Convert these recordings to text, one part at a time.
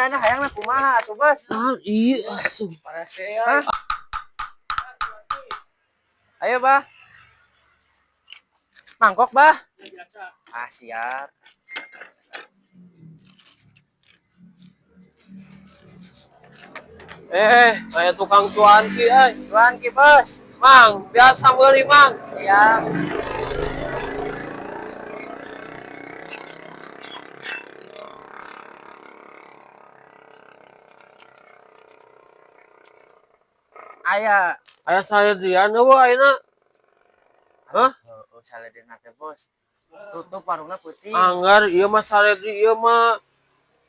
Ana hayang na kumaha atuh bos. Iya asuh. Hah? Ayo bah. Mangkok bah. Ah siap. Saya tukang cuanki Cuan ki bos. Mang, biasa meuli Mang. Siap. Aya. Aya Saledrian eueuh ayeuna. Hah? Oh, saledena teh bos. Tutup warungna peuting. Anggar ieu mah Saledri ieu mah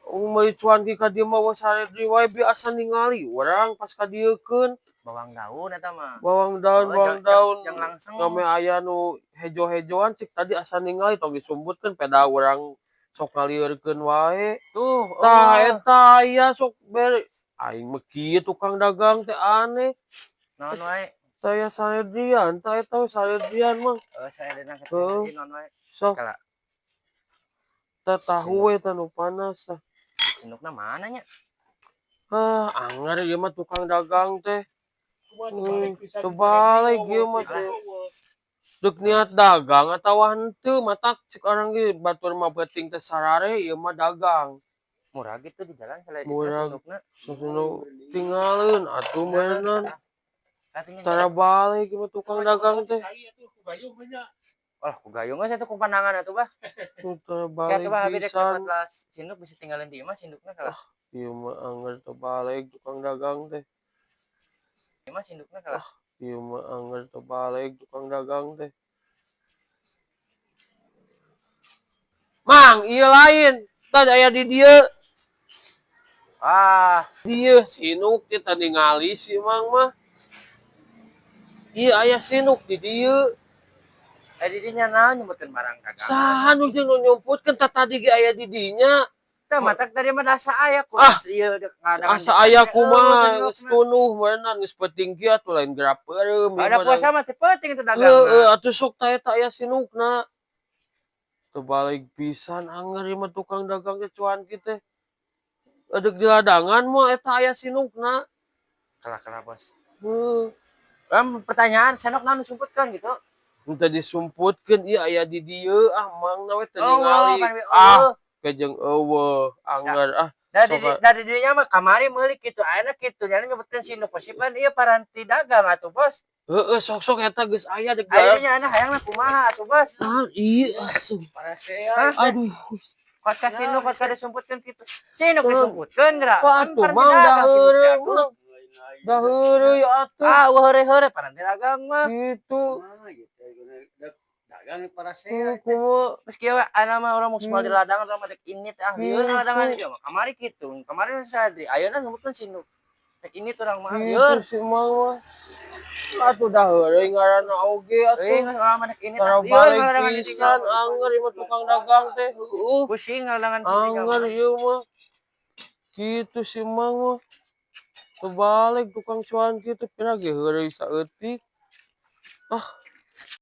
meuli cuanki ka dieu mah Saledri wae biasa ningali urang pas ka dieukeun. Bawang daun eta mah. Bawang daun, Jang langsung. Game aya nu hejo-hejoan cik tadi asa ningali tong disumbutkeun peda urang sok ngalieurkeun wae. Tuh, Tah eta aya sok bere. Aing mah kieu tukang dagang teh aneh. Non wae. Saya Saledrian, tah eta Saledrian mah. Saledena teh non wae. Sok Kala tah tahu we tah nu panas tah. sindukna mana nya? Anggar ieu mah tukang dagang teh. Terbalik ieu mah deuk niat dagang atawa henteu matak cek orang ge batur mah beuting teh sarare ieu mah dagang. Murah gitu di jalan selain Murah. sindukna. Tinggalin atuh mainan. Tara balik ieu tukang dagang teh. Wah, ku gayung geus atuh ku pandangan atuh bah. Tara Kayak balik tuh bah habis dek pisan. dapat sinduk bisa tinggalin di imah sindukna kalah. Ieu mah anggar teu balik tukang dagang teh. Imah sindukna kalah. Ieu mah anggar teu balik tukang dagang teh. Mang, ieu lain. Tah aya di dieu. Dieu sinuk kita ningali si Mang mah. Ieu aya sinuk di dieu. Di dinya naon nyebutkeun barang dagangan. Saha nu jeung nu nyumputkeun tah tadi ge aya di dinya. Tah matak tadi mah asa aya ku ieu ngadangan. Asa aya kumaha geus tunuh meunang geus peuting kieu atuh lain gerak peureum. Ada puasa mah teu penting itu dagang. Atuh sok tah eta aya sinukna. Teu balik pisan anggar ieu mah tukang dagang teh cuanki teh. Deuk di ladangan mah eta aya sinukna. Kalah bos. Pertanyaan senok naon disumputkeun gitu. Teu disumputkeun ieu aya di dieu mangna we teu ningali. Kejeng eueuh anggar Dari dinya mah kamari meuli kitu ayeuna kitu nya nyebutkeun sinduk pasipan ieu paranti dagang atuh bos. Sok eta geus aya deuk jalan. Aya nya hayangna kumaha atuh bos. Ieu asuh. Aduh. Kot ka sinduk kot ka disumputkeun kitu. Sinduk disumputkeun geura. Atuh mang da heureuy. Da heureuy atuh. Heureuy paranti dagang mah. Gitu. Dagang parasea. Geus kieu ana mah urang mung di ladang urang mah dek ini teh lieur ladangan ieu mah. Kamari kitu. Kamari sadri. Ayeuna nyebutkeun sinduk. Dek ini urang mah lieur. Si Mang mah. Atuh da heureuy ngaranna oge atuh. Geus urang mah dek ini teh lieur pisan anggar ieu mah tukang dagang teh. Pusing ngaladangan anggar ieu mah. Kitu si Mang mah. Teu balik tukang cuan kitu pira ge heureuy saeutik.